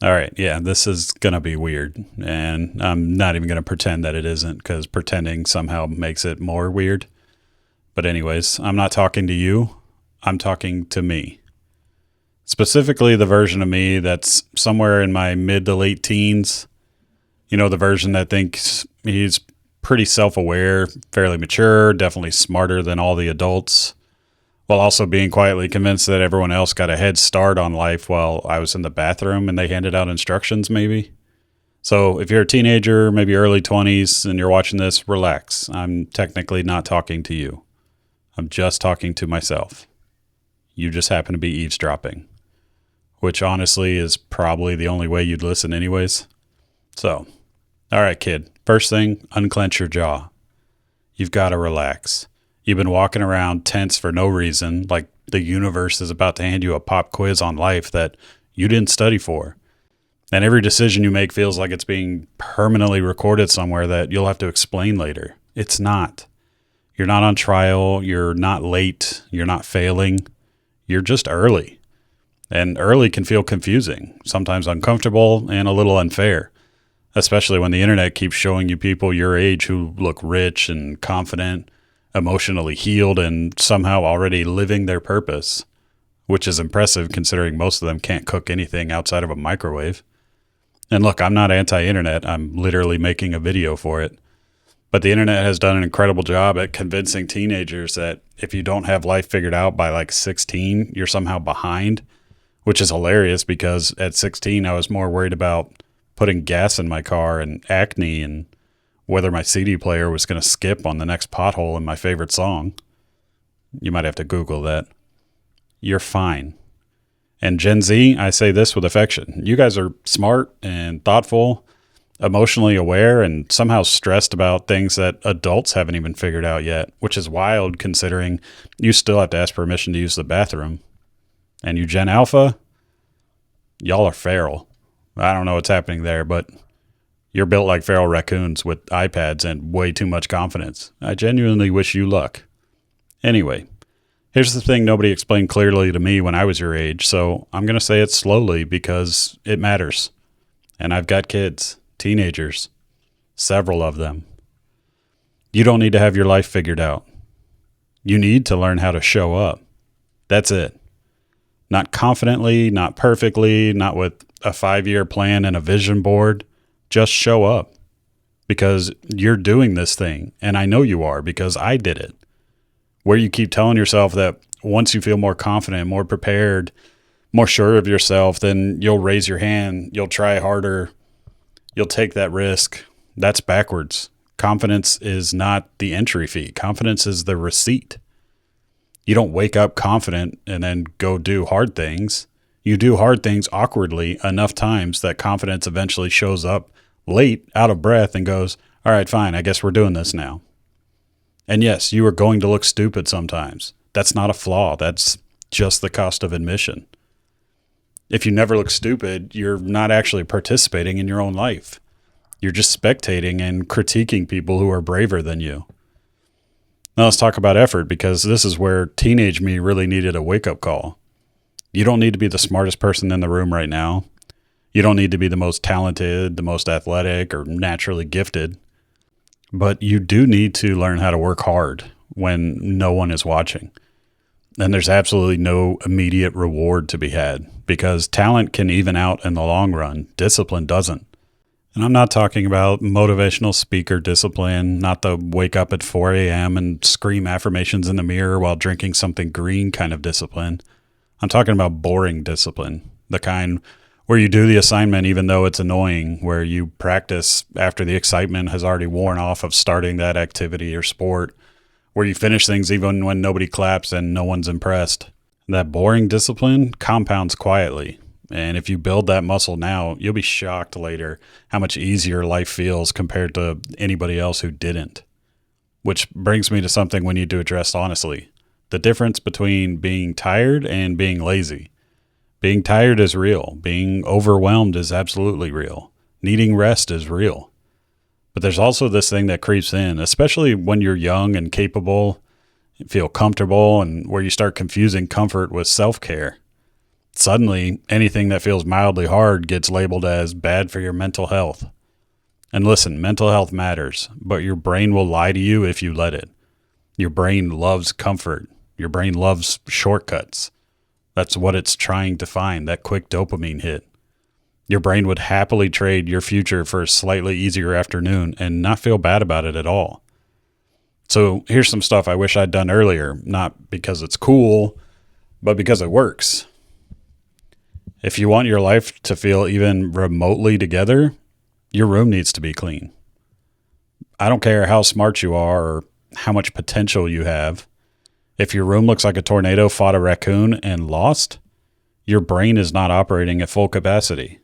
All right, yeah, this is going to be weird, and I'm not even going to pretend that it isn't because pretending somehow makes it more weird. But, anyways, I'm not talking to you, I'm talking to me. Specifically, the version of me that's somewhere in my mid to late teens. You know, the version that thinks he's pretty self aware, fairly mature, definitely smarter than all the adults, while also being quietly convinced that everyone else got a head start on life while I was in the bathroom and they handed out instructions, maybe. So if you're a teenager, maybe early 20s, and you're watching this, relax. I'm technically not talking to you. I'm just talking to myself. You just happen to be eavesdropping, which honestly is probably the only way you'd listen, anyways. So, all right, kid. First thing, unclench your jaw. You've got to relax. You've been walking around tense for no reason, like the universe is about to hand you a pop quiz on life that you didn't study for. And every decision you make feels like it's being permanently recorded somewhere that you'll have to explain later. It's not. You're not on trial. You're not late. You're not failing. You're just early. And early can feel confusing, sometimes uncomfortable, and a little unfair, especially when the internet keeps showing you people your age who look rich and confident, emotionally healed, and somehow already living their purpose, which is impressive considering most of them can't cook anything outside of a microwave. And look, I'm not anti-internet. I'm literally making a video for it. But the internet has done an incredible job at convincing teenagers that if you don't have life figured out by like 16, you're somehow behind, which is hilarious because at 16, I was more worried about putting gas in my car and acne and whether my CD player was going to skip on the next pothole in my favorite song. You might have to Google that. You're fine. And Gen Z, I say this with affection. You guys are smart and thoughtful, emotionally aware, and somehow stressed about things that adults haven't even figured out yet, which is wild considering you still have to ask permission to use the bathroom. And you Gen Alpha, y'all are feral. I don't know what's happening there, but you're built like feral raccoons with iPads and way too much confidence. I genuinely wish you luck. Anyway, here's the thing nobody explained clearly to me when I was your age, so I'm going to say it slowly because it matters. And I've got kids, teenagers, several of them. You don't need to have your life figured out. You need to learn how to show up. That's it. Not confidently, not perfectly, not with a 5-year plan and a vision board. Just show up because you're doing this thing. And I know you are because I did it. Where you keep telling yourself that once you feel more confident, more prepared, more sure of yourself, then you'll raise your hand, you'll try harder, you'll take that risk. That's backwards. Confidence is not the entry fee. Confidence is the receipt. You don't wake up confident and then go do hard things. You do hard things awkwardly enough times that confidence eventually shows up late, out of breath, and goes, all right, fine, I guess we're doing this now. And yes, you are going to look stupid sometimes. That's not a flaw. That's just the cost of admission. If you never look stupid, you're not actually participating in your own life. You're just spectating and critiquing people who are braver than you. Now let's talk about effort because this is where teenage me really needed a wake-up call. You don't need to be the smartest person in the room right now. You don't need to be the most talented, the most athletic, or naturally gifted. But you do need to learn how to work hard when no one is watching. And there's absolutely no immediate reward to be had because talent can even out in the long run. Discipline doesn't. And I'm not talking about motivational speaker discipline, not the wake up at 4 a.m. and scream affirmations in the mirror while drinking something green kind of discipline. I'm talking about boring discipline, the kind where you do the assignment even though it's annoying, where you practice after the excitement has already worn off of starting that activity or sport, where you finish things even when nobody claps and no one's impressed. That boring discipline compounds quietly. And if you build that muscle now, you'll be shocked later how much easier life feels compared to anybody else who didn't. Which brings me to something we need to address honestly. The difference between being tired and being lazy. Being tired is real. Being overwhelmed is absolutely real. Needing rest is real. But there's also this thing that creeps in, especially when you're young and capable, feel comfortable, and where you start confusing comfort with self-care. Suddenly, anything that feels mildly hard gets labeled as bad for your mental health. And listen, mental health matters, but your brain will lie to you if you let it. Your brain loves comfort. Your brain loves shortcuts. That's what it's trying to find, that quick dopamine hit. Your brain would happily trade your future for a slightly easier afternoon and not feel bad about it at all. So here's some stuff I wish I'd done earlier, not because it's cool, but because it works. If you want your life to feel even remotely together, your room needs to be clean. I don't care how smart you are or how much potential you have. If your room looks like a tornado fought a raccoon and lost, your brain is not operating at full capacity.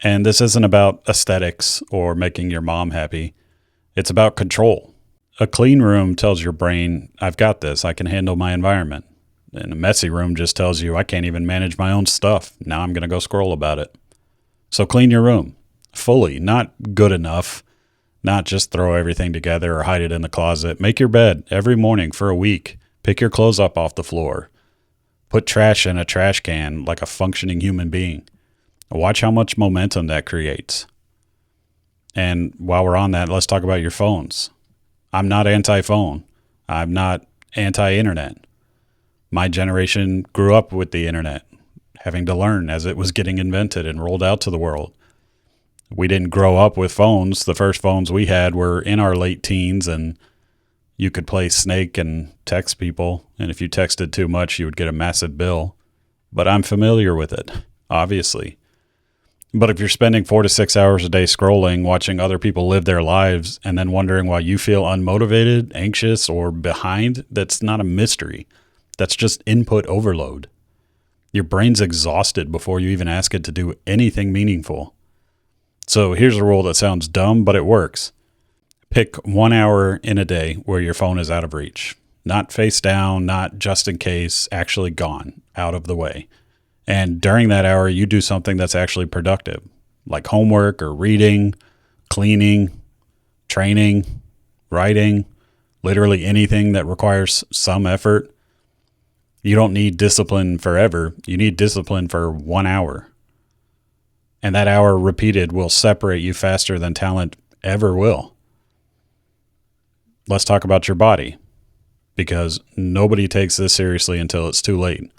And this isn't about aesthetics or making your mom happy. It's about control. A clean room tells your brain, I've got this, I can handle my environment. And a messy room just tells you, I can't even manage my own stuff. Now I'm going to go scroll about it. So clean your room fully, not good enough, not just throw everything together or hide it in the closet. Make your bed every morning for a week. Pick your clothes up off the floor. Put trash in a trash can like a functioning human being. Watch how much momentum that creates. And while we're on that, let's talk about your phones. I'm not anti-phone. I'm not anti-internet. My generation grew up with the internet, having to learn as it was getting invented and rolled out to the world. We didn't grow up with phones. The first phones we had were in our late teens, and you could play Snake and text people. And if you texted too much, you would get a massive bill. But I'm familiar with it, obviously. But if you're spending 4 to 6 hours a day scrolling, watching other people live their lives, and then wondering why you feel unmotivated, anxious, or behind, that's not a mystery. That's just input overload. Your brain's exhausted before you even ask it to do anything meaningful. So here's a rule that sounds dumb, but it works. Pick 1 hour in a day where your phone is out of reach. Not face down, not just in case, actually gone, out of the way. And during that hour, you do something that's actually productive, like homework or reading, cleaning, training, writing, literally anything that requires some effort. You don't need discipline forever. You need discipline for 1 hour. And that hour repeated will separate you faster than talent ever will. Let's talk about your body, because nobody takes this seriously until it's too late.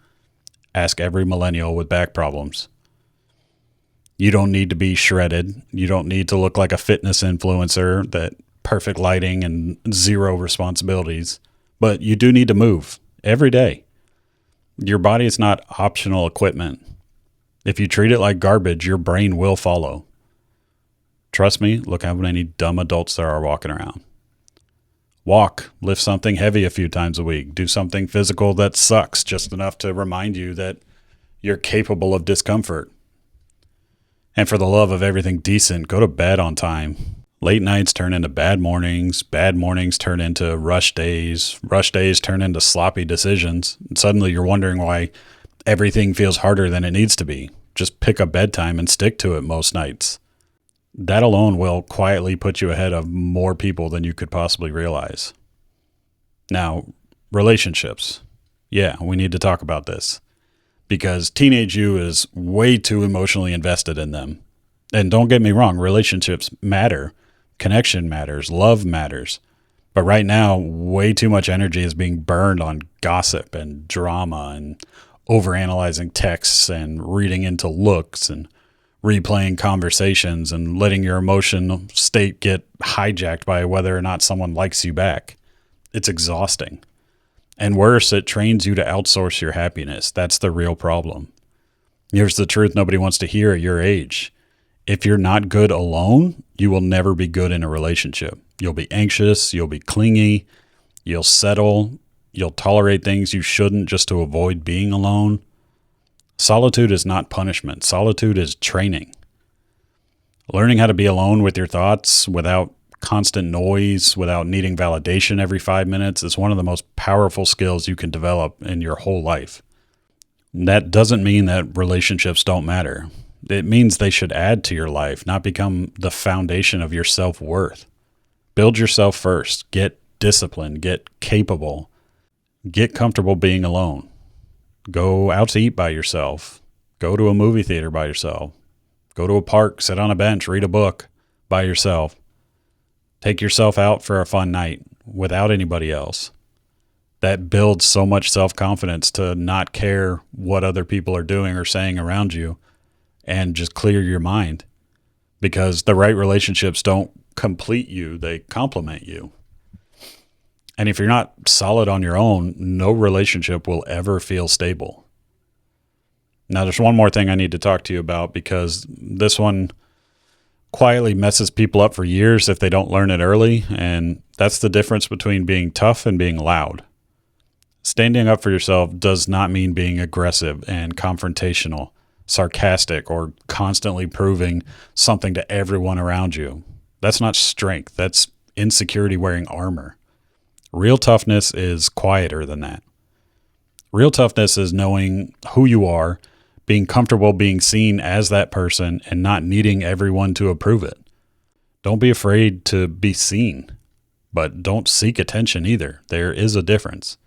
Ask every millennial with back problems. You don't need to be shredded. You don't need to look like a fitness influencer, that perfect lighting and zero responsibilities. But you do need to move every day. Your body is not optional equipment. If you treat it like garbage, your brain will follow. Trust me, look how many dumb adults there are walking around. Walk, lift something heavy a few times a week. Do something physical that sucks, just enough to remind you that you're capable of discomfort. And for the love of everything decent, go to bed on time. Late nights turn into bad mornings turn into rush days turn into sloppy decisions. And suddenly you're wondering why everything feels harder than it needs to be. Just pick a bedtime and stick to it most nights. That alone will quietly put you ahead of more people than you could possibly realize. Now, relationships. Yeah, we need to talk about this, because teenage you is way too emotionally invested in them. And don't get me wrong, relationships matter. Connection matters. Love matters. But right now, way too much energy is being burned on gossip and drama and overanalyzing texts and reading into looks and replaying conversations and letting your emotional state get hijacked by whether or not someone likes you back. It's exhausting. And worse, it trains you to outsource your happiness. That's the real problem. Here's the truth nobody wants to hear at your age. If you're not good alone, you will never be good in a relationship. You'll be anxious, you'll be clingy, you'll settle, you'll tolerate things you shouldn't just to avoid being alone. Solitude is not punishment. Solitude is training. Learning how to be alone with your thoughts without constant noise, without needing validation every 5 minutes is one of the most powerful skills you can develop in your whole life. That doesn't mean that relationships don't matter. It means they should add to your life, not become the foundation of your self-worth. Build yourself first. Get disciplined. Get capable. Get comfortable being alone. Go out to eat by yourself. Go to a movie theater by yourself. Go to a park, sit on a bench, read a book by yourself. Take yourself out for a fun night without anybody else. That builds so much self-confidence to not care what other people are doing or saying around you and just clear your mind, because the right relationships don't complete you, they complement you. And if you're not solid on your own, no relationship will ever feel stable. Now, there's one more thing I need to talk to you about, because this one quietly messes people up for years if they don't learn it early, and that's the difference between being tough and being loud. Standing up for yourself does not mean being aggressive and confrontational, sarcastic, or constantly proving something to everyone around you. That's not strength. That's insecurity wearing armor. Real toughness is quieter than that. Real toughness is knowing who you are, being comfortable being seen as that person, and not needing everyone to approve it. Don't be afraid to be seen, but don't seek attention either. There is a difference.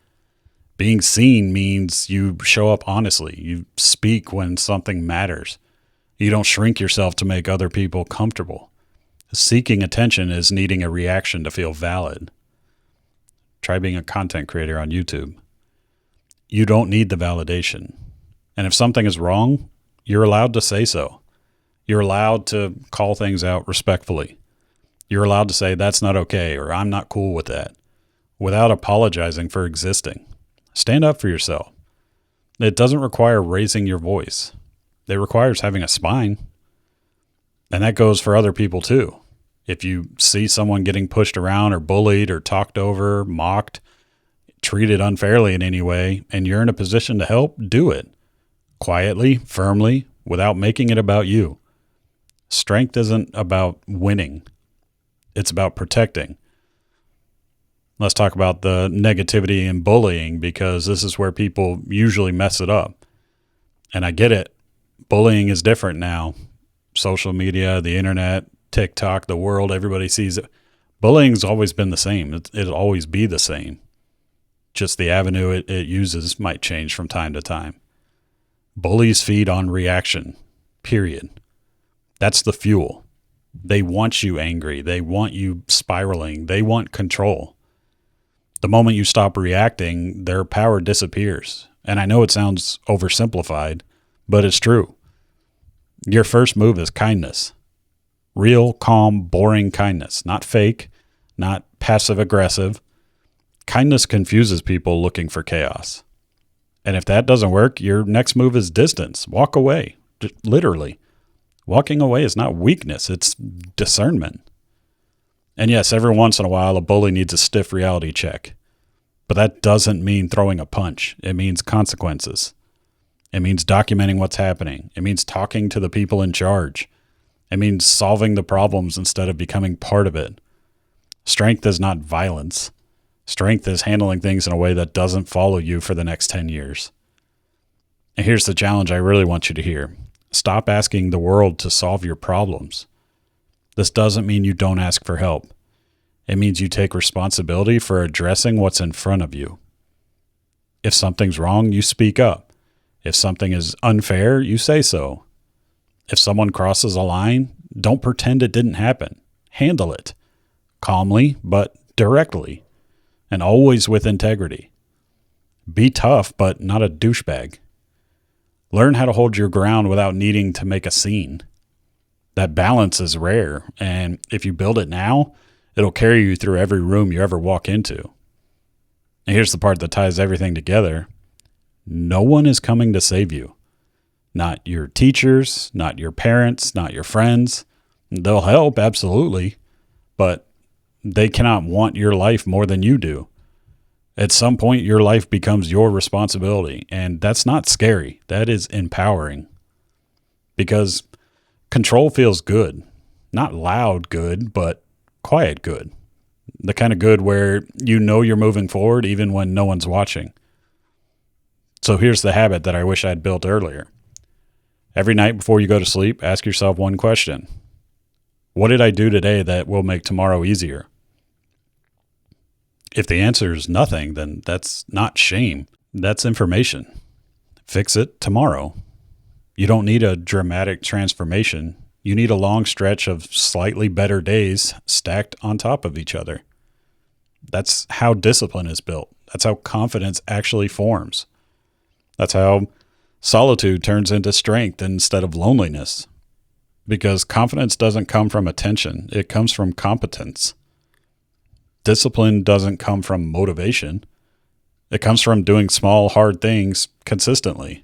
Being seen means you show up honestly. You speak when something matters. You don't shrink yourself to make other people comfortable. Seeking attention is needing a reaction to feel valid. Try being a content creator on YouTube. You don't need the validation. And if something is wrong, you're allowed to say so. You're allowed to call things out respectfully. You're allowed to say, that's not okay, or I'm not cool with that, without apologizing for existing. Stand up for yourself. It doesn't require raising your voice. It requires having a spine. And that goes for other people too. If you see someone getting pushed around or bullied or talked over, mocked, treated unfairly in any way, and you're in a position to help, do it. Quietly, firmly, without making it about you. Strength isn't about winning. It's about protecting. Let's talk about the negativity and bullying, because this is where people usually mess it up. And I get it. Bullying is different now. Social media, the internet, TikTok, the world, everybody sees it. Bullying's always been the same. It'll always be the same. Just the avenue it uses might change from time to time. Bullies feed on reaction, period. That's the fuel. They want you angry. They want you spiraling. They want control. The moment you stop reacting, their power disappears. And I know it sounds oversimplified, but it's true. Your first move is kindness. Real, calm, boring kindness. Not fake, not passive aggressive. Kindness confuses people looking for chaos. And if that doesn't work, your next move is distance. Walk away. Literally. Walking away is not weakness. It's discernment. And yes, every once in a while, a bully needs a stiff reality check. But that doesn't mean throwing a punch. It means consequences. It means documenting what's happening. It means talking to the people in charge. It means solving the problems instead of becoming part of it. Strength is not violence. Strength is handling things in a way that doesn't follow you for the next 10 years. And here's the challenge I really want you to hear. Stop asking the world to solve your problems. This doesn't mean you don't ask for help. It means you take responsibility for addressing what's in front of you. If something's wrong, you speak up. If something is unfair, you say so. If someone crosses a line, don't pretend it didn't happen. Handle it. Calmly, but directly. And always with integrity. Be tough, but not a douchebag. Learn how to hold your ground without needing to make a scene. That balance is rare, and if you build it now, it'll carry you through every room you ever walk into. And here's the part that ties everything together. No one is coming to save you. Not your teachers, not your parents, not your friends. They'll help, absolutely, but they cannot want your life more than you do. At some point, your life becomes your responsibility, and that's not scary. That is empowering, because control feels good. Not loud good, but quiet good. The kind of good where you know you're moving forward even when no one's watching. So here's the habit that I wish I'd built earlier. Every night before you go to sleep, ask yourself one question. What did I do today that will make tomorrow easier? If the answer is nothing, then that's not shame. That's information. Fix it tomorrow. You don't need a dramatic transformation. You need a long stretch of slightly better days stacked on top of each other. That's how discipline is built. That's how confidence actually forms. That's how solitude turns into strength instead of loneliness. Because confidence doesn't come from attention, it comes from competence. Discipline doesn't come from motivation, it comes from doing small, hard things consistently.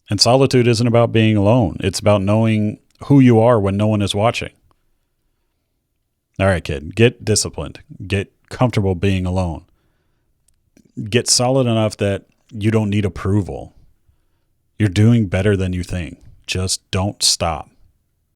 And solitude isn't about being alone, it's about knowing who you are when no one is watching. All right, kid, get disciplined, get comfortable being alone, get solid enough that you don't need approval. You're doing better than you think. Just don't stop.